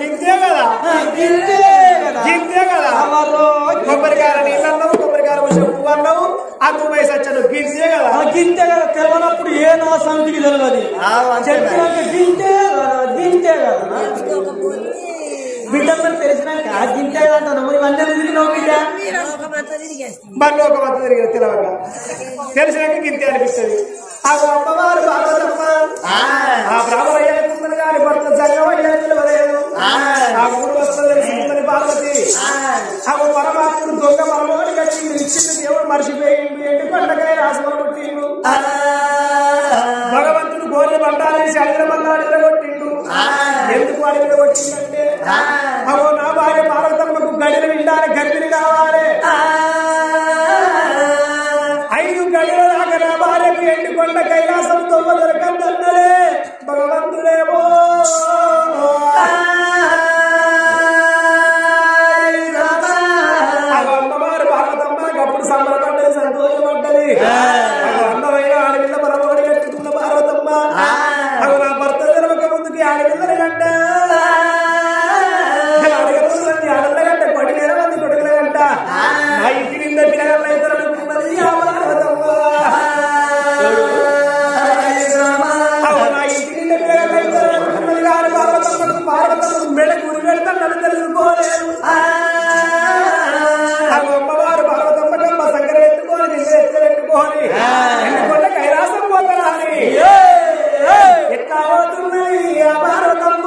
గింతే కదా గింతే కదా కొబ్బరికాయ నీళ్ళన్నావు కొబ్బరికాయ పువ్వు అన్నావు అగ్గు వయసు వచ్చాను గింతే కదా తెలియనప్పుడు ఏ నా సంతికి తెలియదు చెప్పినాక గింతే కదా బిడ్డలు తెలిసినాక గింతే అంటాను మరి వంద తిరిగినావు బిడ్డ బండి ఒక మత తిరిగి తెలియక తెలిసినాక గింతే అనిపిస్తుంది ఆ అమ్మవారు పార్వతమ్మ ఆ బ్రాహ్మణయ్య కానీ భర్త జగవయ్య తెలియలేదు ఆ మూడు వస్తువులు తెలిసిందని పార్వతి ఆ పరమాత్ముడు దొంగ పరమోని కట్టి ఇచ్చింది దేవుడు మర్చిపోయింది ఎండు పండగై రాసుకొని పుట్టిండు భగవంతుడు గోర్రె పండాలని శరీర మల్లాడు ఎరగొట్టిండు ఎందుకు అడిగిన కొట్టిందంటే అవో నా భార్య పార్వతమ్మకు గడిని విండాలి గర్భిణి కావాలి 5 గడిల దాకా నా భార్యకు ఎండుకొండ కైలాసం తొమ్మ దొరకందన్నడే భగవంతుడేమో అమ్మవారు పార్వతమ్మకి అప్పుడు సంబరపడ్డది సంతోషపడ్డది అందమైన ఆడపిల్ల పరమోడి కట్టుకున్న పార్వతమ్మ అవి నా భర్త జరగక ముందుకి ఆడపిల్లని గంట ఆడల గంట కొడుకుల మంది కొడుకుల గంట నా ఇంటి నింద పిల్లగల్ల ఇతరులు మెడ గురి పెడతా నన్ను తెలుసుకోలేదు అమ్మవారు పార్వతమ్మకమ్మ సంకర ఎత్తుకొని నిన్న ఎత్తుకొని ఎండుకొండ కైలాసం పోతారని ఎట్లా అవుతున్నది ఆ పార్వతమ్మ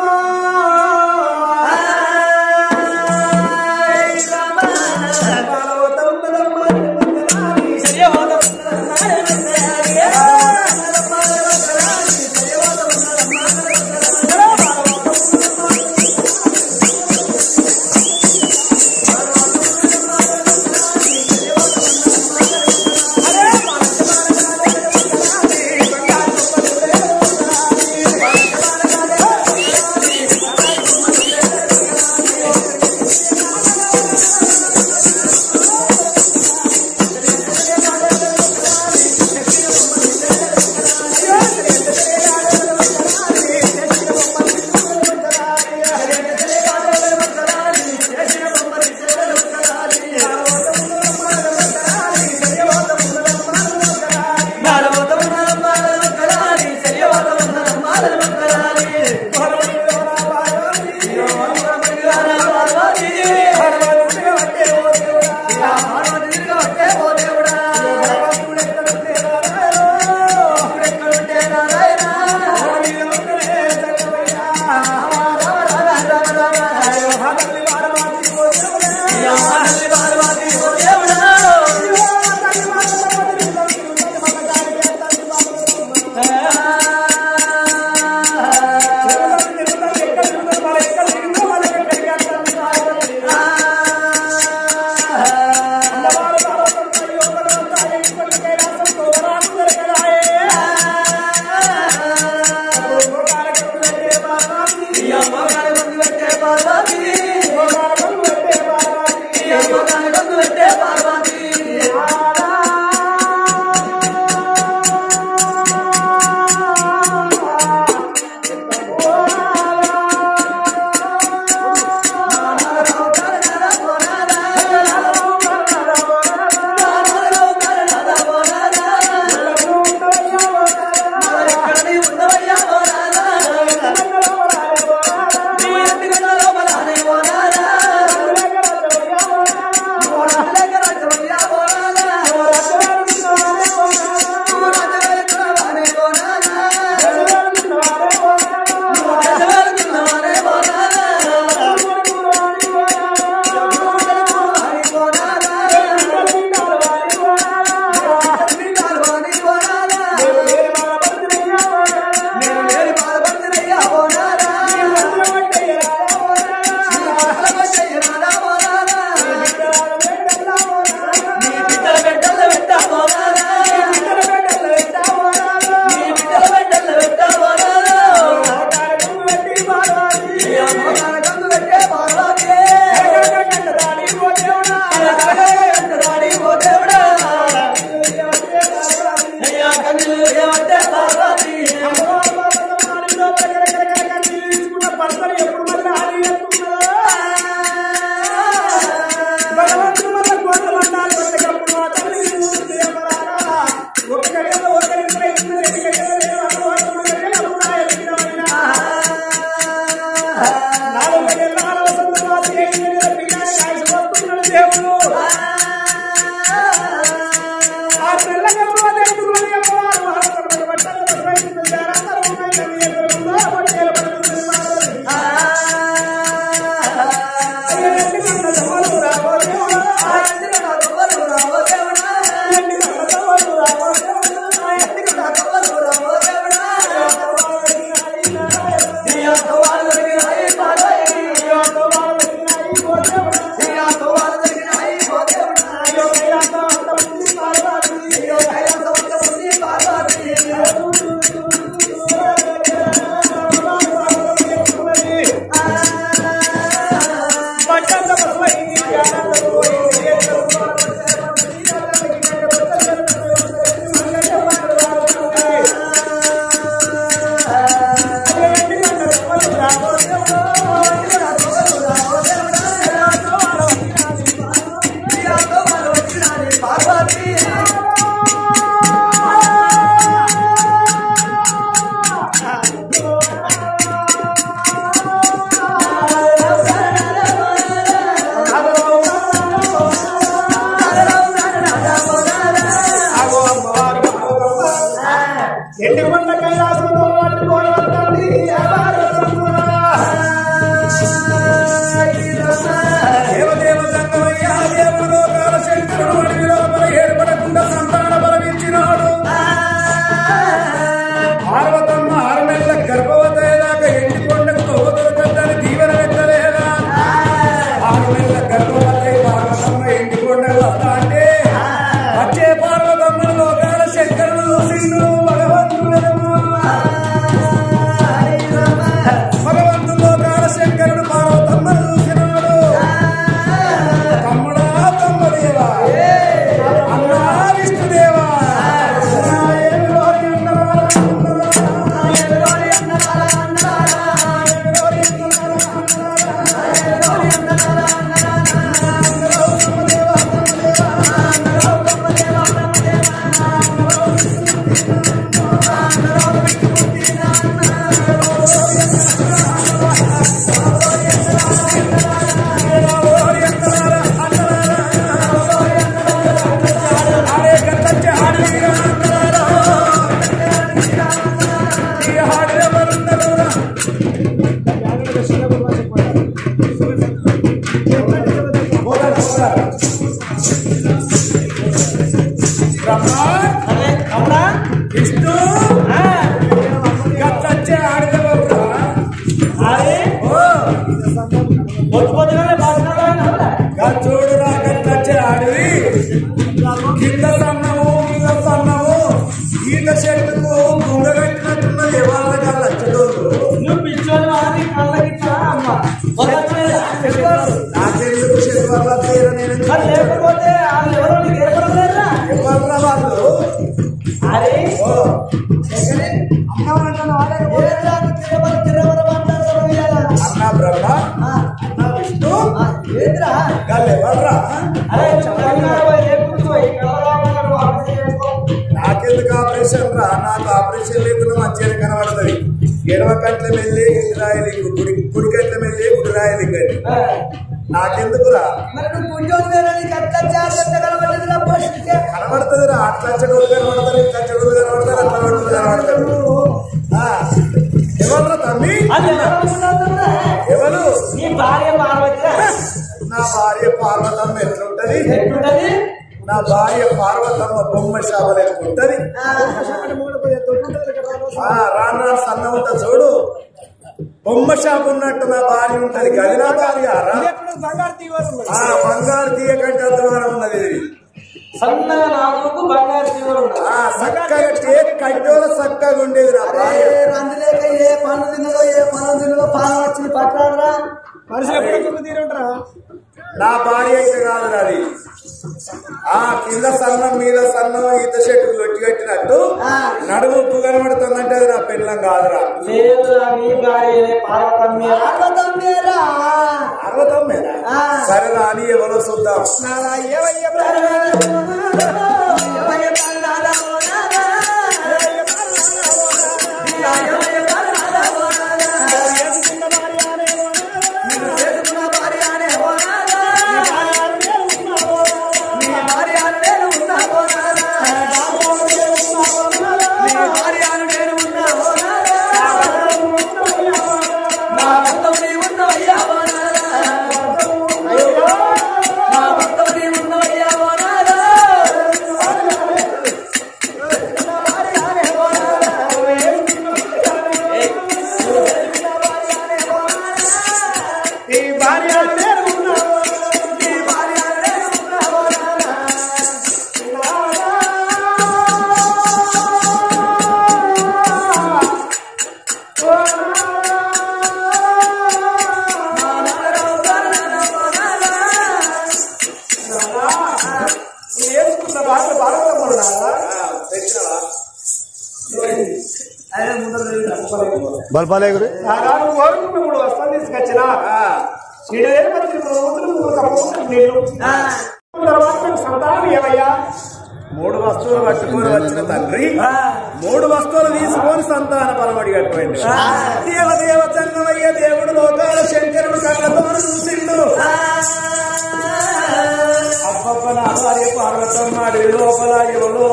నాకెందుకు ఆపరేషన్ రా? నాకు ఆపరేషన్ లేకుండా మంచిగా కనబడుతుంది. ఎడవ కట్ల మెల్లి రాయలింగు, కుడి కట్ల మెల్లి గుడి రాయలింగు అని. నాకెందుకు రా? కనబడుతుంది రా. అట్లా చెడులు కనబడతారు, ఇట్లా చెడులు కనబడతారు, అట్లా చెడులు కనబడతారు. ఎవరు తమ్మి? ఎవరు? నా భార్య పార్వతమ్మ ఎట్లుంటది? నా భార్య పార్వతమ్మ బొమ్మ షాపలు ఎక్కుంటది. రాను సన్న ఉంటా చూడు, బొమ్మ షాపు ఉన్నట్టు నా భార్య ఉంటది. గది నా భార్య. బంగారు తీయ కంటే అద్వారం ఉన్నది. చక్కగా కట్టోల చక్కగా ఉండేది నా భార్య. ఏ పనులు తిన్నదో ఏ పనులు తిన్నదో పాలు వచ్చింది పట్టాడరా తీరుంటారా. నా భార్య అయితే కాదు నాది. కింద సన్నం మీద సన్నం ఈత చెట్టుకు లొట్టి కట్టినట్టు నడుము ఉప్పు కనబడుతుందంటే అది నా పెళ్ళం కాదురా. పార్వతమ్మేరా? సరే రాని ఎవరో చూద్దాం. బల్పాలే గురి వస్తుంది సంతానం ఏమయ్యా? 3 వస్తువులు పట్టుకొని వచ్చిన తండ్రి 3 వస్తువులు తీసుకొని సంతాన బలం అడిగట్టు దేవదేవ జంగమయ్య దేవుడు లోకాల శంకరుడు కళ్ళతో చూసిండు. అబ్బబ్బ నా భార్య పార్వతమ్మ అడవి లోపల ఎవరో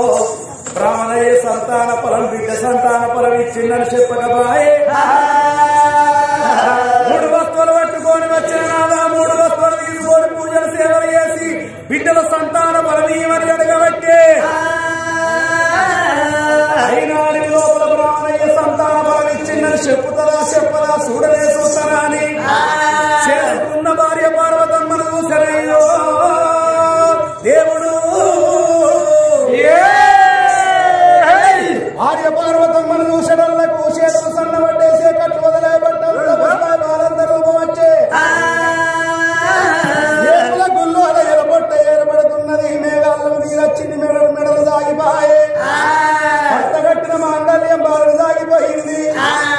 బ్రాహ్మణయ్య సంతాన ఫలం బిడ్డ సంతాన ఫలం ఇచ్చిందని చెప్పకబాయే 3 వస్తువులు పట్టుకొని వచ్చిన నాదా 3 వస్తువులు తీసుకొని పూజలు సేవలు చేసి బిడ్డల సంతాన బలమీయమని అడగబట్టే అయినా అడవి లోపల బ్రాహ్మణయ్య సంతాన బలం ఇచ్చిందని చెప్పదా చూడలే చూస్తారా అని చేసుకున్న భార్య పార్వతమ్మను చూసరయ్యో దేవుడు భార్య పార్వతమ్మను చూసడలకు చేతులు సన్నబట్టేసే కట్లు వదిలేబడ్డారు బాలందరూ వచ్చే గుల్లో ఎరబొట్ట ఏర్పడుతున్నది మేఘాలను తీరచ్చింది మెడలు సాగిపోయే భర్త కట్టిన మాంగళ్యం బాలు సాగిపోయింది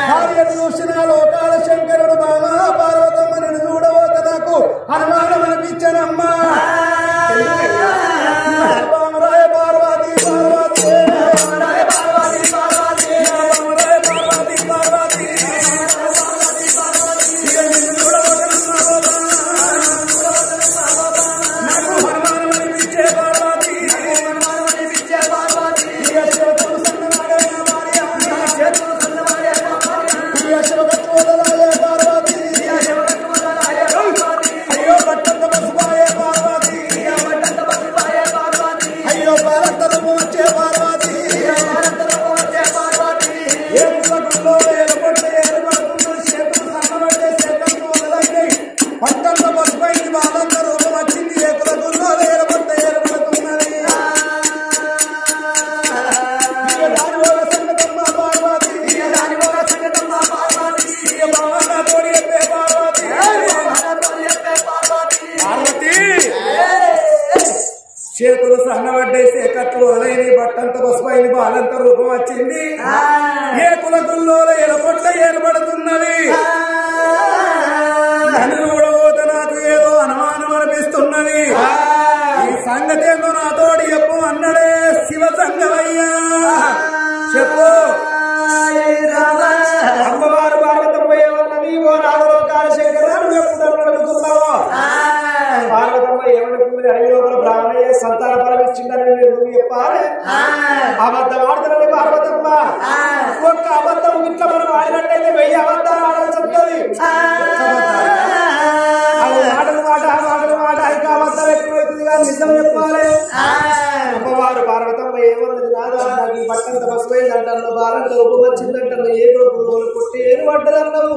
భార్యను చూసిన లోకాల శంకరుడు బామా పార్వతమ్మని చూడబోత నాకు అనుమానం అనిపించనమ్మా పార్వతి పార్వతి చేతులు సన్నబడ్డేసే కట్లు వదలైన బట్టంత పసుపైంది బాలంత రూపం వచ్చింది ఏ కులకుల్లో ఎలపొట్ట ఏర్పడుతున్నది నన్ను చూడబోతే నాకు ఏదో అనుమానం అనిపిస్తున్నది ఈ సంగతి ఏందో నాతోటి చెప్పు అన్నడే శివ సంగమయ్యా చెప్పు అమ్మవారు పార్వతమ్మ ఏమన్నది? ఓ నాగలోకాల శంకరాలు ఎప్పుడు అడుగుతున్నావో పార్వతమ్మ ఏమనుకుంది? అడవి లోపల బ్రాహ్మణయ్య సంతాన ఫలం ఇచ్చిందని నువ్వు చెప్పాలి. అబద్ధం ఆడుతున్నది పార్వతమ్మ. ఒక్క అబద్ధం ఇట్లా మనం ఆడినట్టయితే 1000 అబద్ధాలు ఆడాల్సి వస్తుంది. మాట ఇంకా అబద్ధం ఎక్కువైతుంది కానీ నిజం చెప్పాలి. అమ్మవారు పార్వతమ్మ ఏమన్నది? నాదా నాకు ఈ బట్టంత పసుపోయింది అంటాను, బాలంత రూపం వచ్చిందంటాను, ఏ రూపం కొట్టి ఏను పడ్డదన్నావు.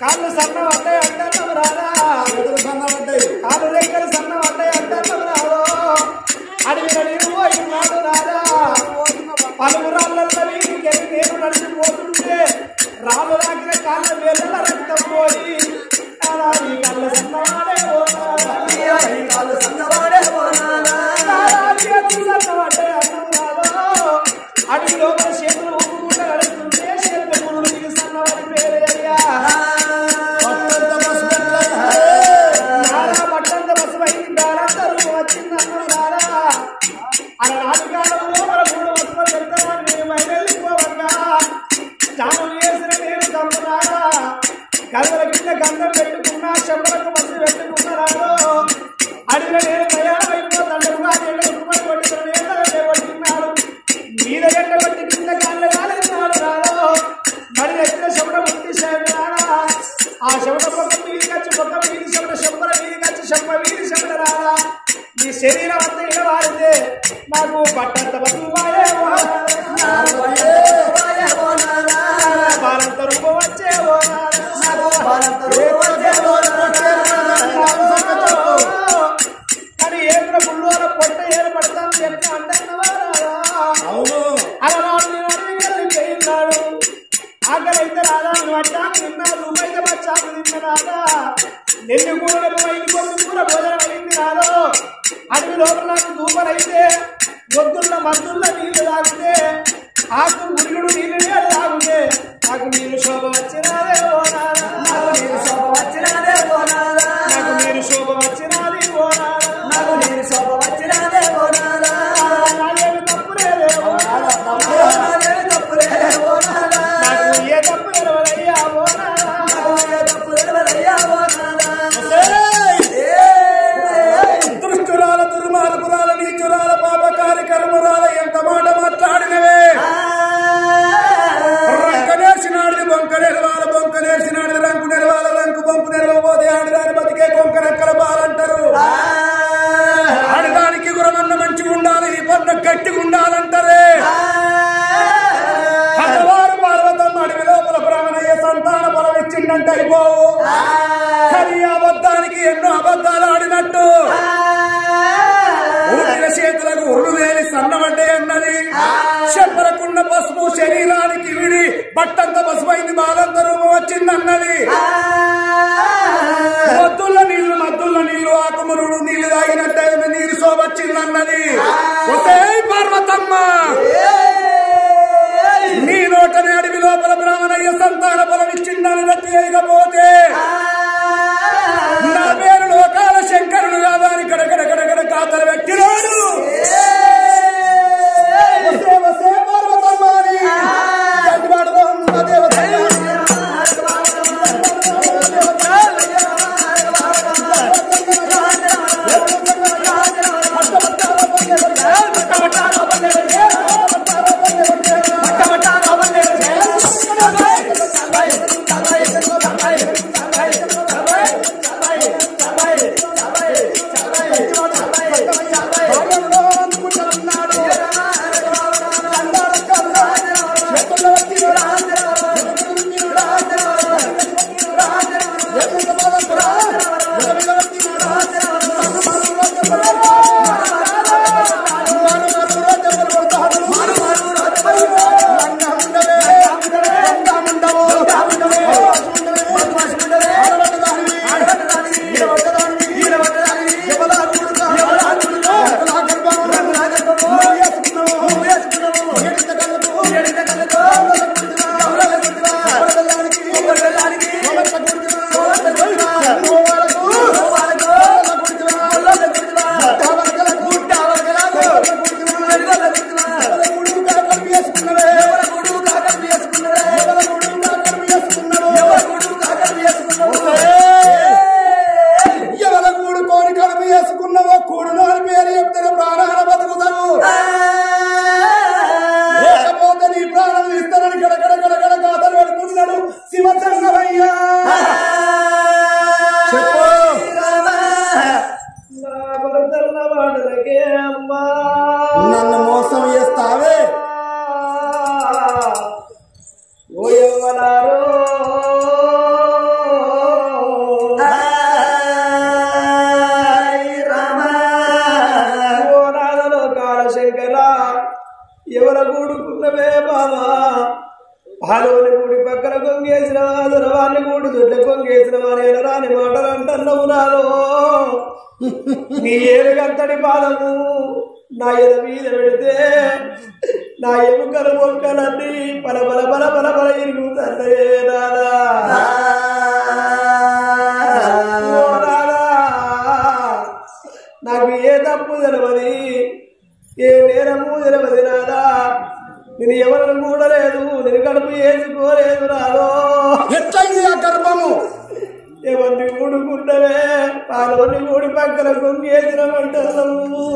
కాళ్ళు సన్న పడ్డాయి అంటారు రాదా, కాళ్ళు రెక్కలు సన్న పడ్డాయి అంటారు రాదో, అడిగిన నీరు పోయి నాడు రాదా, పలుగురాళ్ళ వీటికెళ్ళి నేను నడిచిపోతుంటే రాళ్ళు రాకిన కాళ్ళ వేళ్ళ రక్తం పోయి కళ్ళ సన్నవాడే సన్నవాడే అన్నం రాదో, అడిగి లోపల చేతులు ఊపుకుంటూ నడుస్తుంటే చేతుల పురుగు సన్నవాడి పేరయ్యా పట్టంత బస్సుపైకి దారందరూ వచ్చింది అన్నం రాదా. అలనాటి కాలంలో మన 3 వస్తువులు పెడతామని నేను మైదెళ్ళిపోవగా స్నానం చేసిన నేను తమ్మురాడా, కళ్ళ కింద గంధం పెట్టుకున్నా, చెంపలకు బస్సు పెట్టుకున్నారాడో, అడిగిన నేను తయారైపోతాడు ఎండ కొట్టినాడు, మీద ఎండ కొట్టి కింద కాళ్ళు కాలేనాడు రాడో, మరి ఎక్కడ చెమట ముట్టి రాడా, ఆ చెమట పక్క మీది కచ్చి పక్క మీది చెమట చెంపల మీది కచ్చి చెంప మీది చెమట రాదా, నీ శరీరం అంతా ఇడవారితే నాకు పట్టంత బతుకువాయే బాలంత రూపం వచ్చే కానీ ఏమైనా గుళ్ళోన పొట్ట ఏర్పడతాను చెప్తే అంటున్నవారా అలనాడు నేను అడిగినాడు ఆకలైతే రాదా పట్టాకు తిన్నా రూపైతే పచ్చాకు తిన్న రాదా నెల్లి కూరలకు ఐదు కొద్ది కూర భోజనం అయింది రాదో అడవి లోపల నాకు దూపలైతే గొద్దున్న మద్దుల్లో నీళ్లు తాగితే ఆకు మురుగుడు నీళ్ళు తాగితే నాకు మీరు శోభ వచ్చినాదే ఓనారా నాకు మీరు శోభ వచ్చినాదే ఓనారా నాకు మీరు శోభ వచ్చినాది ఓనారా నాకు మీరు శోభ వచ్చినాదే ఓనారా నాదేమి తప్పులేదే ఓనారా నాదేమి తప్పులేదే ఓనారా నాకు ఏ తప్పు ఎరవరయ్యా ఓనారా నాకు ఏ తప్పు ఎరవరయ్యా ఓనారా దుష్టురాల దుర్మార్గురాల నీచురాల పాపకారి కర్మరాల ఎంత మాట మాట్లాడినవే రంకనేసినాడిది బొంక నెలవాల బొంక నేసినాడిది రంకు నెలవాల రంకు బొంకు నెలవపోతే ఆడిదాని బతికే బొంకరెక్కల బాలంటారు ఆడిదానికి గురమన్న మంచిగా ఉండాలి ఈ పన్న గట్టిగా ఉండాలంటారే అమ్మవారు పార్వతమ్మ అడవి లోపల బ్రాహ్మణయ్య సంతాన బలం ఇచ్చిందంటే అయిపోవు కానీ అబద్ధానికి ఎన్నో అబద్ధాలు ఆడినట్టు ఊరిన చేతులకు ఉర్రు వేలి సన్నబడ్డే అన్నది చెప్పరకున్న పసుపు శరీరానికి విడి బట్టంత పసుపు అయింది బాలంత రూపం వచ్చిందన్నది మద్దుల నీళ్లు ఆకుమురుడు నీళ్లు తాగినట్టే నీరు శోభొచ్చిందన్నది ఒకే పార్వతమ్మ నీ నోటనే అడవి లోపల బ్రాహ్మణయ్య సంతాన బలమిచ్చిందని రట్టిపోతే నా పేరు లోకాల శంకరుడు కాదా అని గడగడ కాతలు పెట్టినాడు నన్ను మోసం చేస్తావే ఓ యవ్వనారో ఓ నాదలో కాలశంకర ఎవర కూడుకున్నవే బాబా పాలోని కూడి పక్కన కొంగేసిన వాదురవాన్ని కూడి దొడ్ల కొంగేసిన వారి రాని మాటలు అంటున్నావు నాలో నీ ఏలుగంతటి పాదము నా ఎద మీద పెడితే నా ఎముకలు మొక్కలన్నీ పలబల బల ఇరుగుతానే రాదా నాకు ఏ తప్పు తెలవది ఏ నేరము తెలవది రాదా నేను ఎవరిని కూడలేదు నేను కడుపు వేసుకోలేదు రాదో ఎట్లయింది ఆ గర్భము ఎవరిని కూడుకుంటవే పాలోని కూడి పక్కన కొంగేసిన అంటున్నావు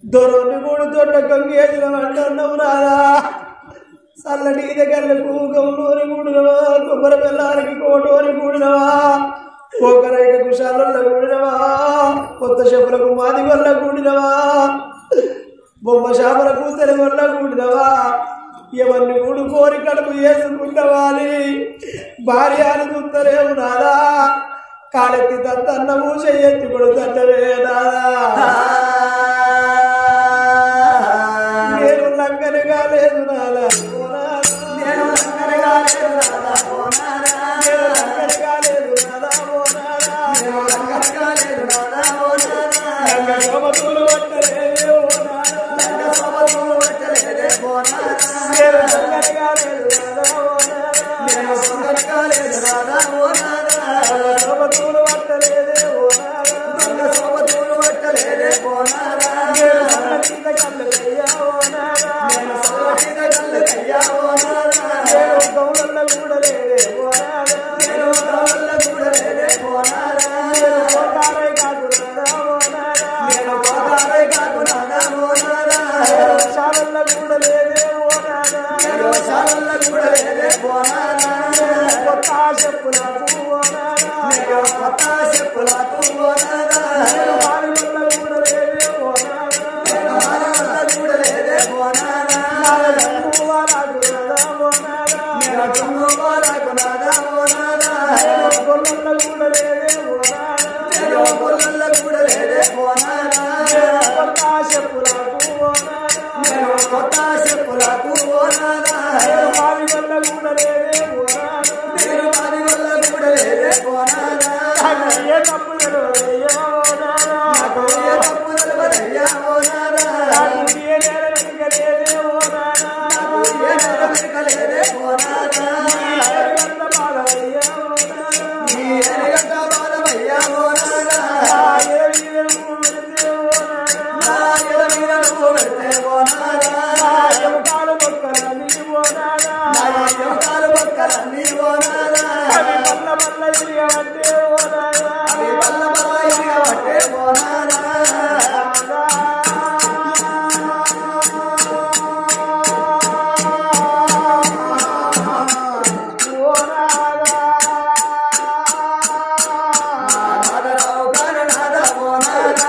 దొరని కూడి దొడ్డ కొంగేసిన అంటున్నావు రాదా చల్లటి దగ్గరకు గౌనూరి కూడినవా కొబ్బరి బెల్లానికి కోటోని కూడినవా కోకరైక కుషాలలో కూడినవా కొత్త చెప్పులకు మాది వల్ల కూడినవా బొమ్మ శాపలకు తెలుగులో కూడినవా ఎవరిని కూడు కోరి కడుపు వేసుకుంటవాలి భార్య అని చూస్తలేవు నాదా కాలెత్తి తన్నము చెయ్యెత్తి కూడా తండవే నాదా నేను లంగనగా లేదు నాదా నేను లంగనగా లేదు నాదా నేను లంగనగా లేదు నాదా నేను లంగనగా లేదు నాదా లంగ సమతులు పట్టలేదే ఓ నాదా లంగ సమతులు పట్టలేదే ఓ నాదా నేను లంగనగా లేదు నాదా నేను లంగనగా లేదు నాదా ఓ నాదా సమతులు పట్టలేదే ఓ నాదా లంగ సమతులు పట్టలేదే ఓ నాదా నేను సన్నీత కళ్ళకయ్యా ఓ నాదా నేను సన్నీత కళ్ళకయ్యా ఓ నాదా నేను గౌరల్ల కూడా లేదే ఓ నాదా నేను గౌరల్ల కూడా లేదే ఓ నాదా నేను కోటారై కాదు నాదా ఓ నాదా నేను కోటారై కాదు నాదా ఓ నాదా నేను శాలల్ల కూడా లేదే ఓ నాదా నేను శాలల్ల కూడా లేదే ఓ నాదా కొత్త చెప్పులకు ఓ నాదా నేను కొత్త చెప్పులకు ఓ నాదా నేను బావిల్ల కూడా లేదే ఓ నాదా నేను బావిల్ల కూడా లేదే ఓ నాదా నేను వాలకు నాదా ఓ నాదా నేను వాలకు నాదా ఓ నాదా నేను కొల్ల కూడా లేదే ఓ నాదా నేను కొల్ల కూడా లేదే ఓ నాదా నేను కొత్త చెప్పులకు ఓ నాదా నేను కొత్త చెప్పులకు ఓ నాదా నేను బావిల్ల కూడా లేదే ఓ నాదా నేను బావిల్ల కూడా లేదే ఓ నాదా ఏ తప్పు తెలియదయ్యా ఓ నాదా ఏ తప్పు తెలియదయ్యా ఓ నాదా నాకు ఏ నేల వెనుకలేదే ఓ నాదా నాకు ఏ నేల వెనుకలేదే ఓ నాదా నీ ఏడుగంట బాధవయ్యా ఓ నాదా నీ ఏడుగంట బాధవయ్యా ఓ నాదా నా ఎడ మీద నువ్వు పెడితే ఓ నాదా నా ఎడ మీద నువ్వు పెడితే ఓ నాదా నా ఎముకాలు మొక్కలన్నీ ఓ నాదా నా ఎముకాలు మొక్కలన్నీ ఓ నాదా అవి పల్ల పల్ల ఇరిగబట్టే ఓ నాదా అవి పల్ల పల్ల ఇరిగబట్టే ఓ నాదా ఓ నాదా నాదరావు గారు నాదా ఓ నాదా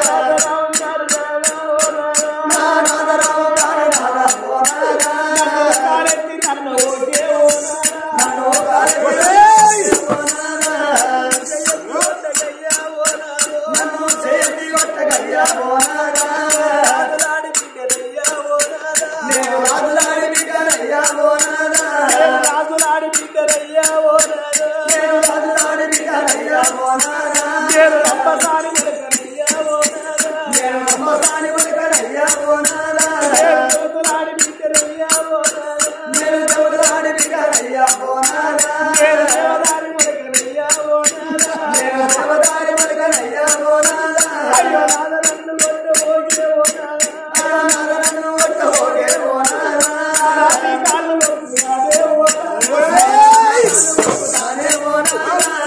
నాదరావు గారు నాదా ఓ నాదా నాదరావు గారు నాదా ఓ నాదా కారెత్తి నన్ను ఓకే ఓ నాదా నన్ను కారెత్తి ఓ నాదా నన్ను చేతి కొట్టగయ్యా ఓ నాదా రాజులాడి బిడ్డరయ్యా ఓ నాదా నేను రాజులాడి బిడ్డరయ్యా ఓ నాదా నేను రాజులాడి బిడ్డరయ్యా ఓ నాదా నేను రాజులాడి బిడ్డరయ్యా ఓ నాదా నేను రంపసాని వెలకరయ్యా ఓ నాదా నేను రంపసాని వెలకరయ్యా ఓ నాదా నేను దేవతలాడి బిడ్డరయ్యా ఓ నాదా నేను దేవతలాడి బిడ్డరయ్యా ఓ నాదా నేను దేవదారి వెలకరయ్యా ఓ నాదా నేను దేవదారి వెలకరయ్యా ఓ నాదా అయ్యో నాదా నన్ను కొట్టబోగే ఓ నాదా అయ్యో నాదా నన్ను కొట్టబోగే ఓ నాదా నీ కాళ్ళు మొక్కుతానే ఓ నాదా మొక్కుతానే ఓ నాదా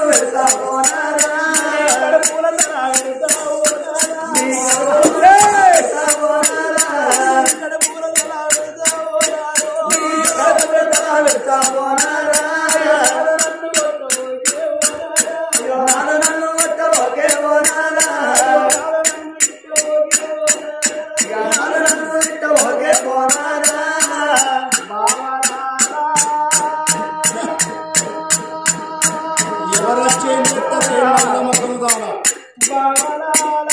పెడతా ఓ నాదా కడుపుల తరా పెడతా ఓ నాదా కడుపుల తరా పెడతా ఓ నాదా కడుపుల తరా పెడతా ఓ నాదా నన్ను కొట్టబోగే ఓ నాదా అయ్యో నాదా నన్ను కొట్టబోగే ఓ నాదా నన్ను కొట్టబోగే ఓ నాదా ఎవరు వచ్చే మొక్కలు దానా బావనాల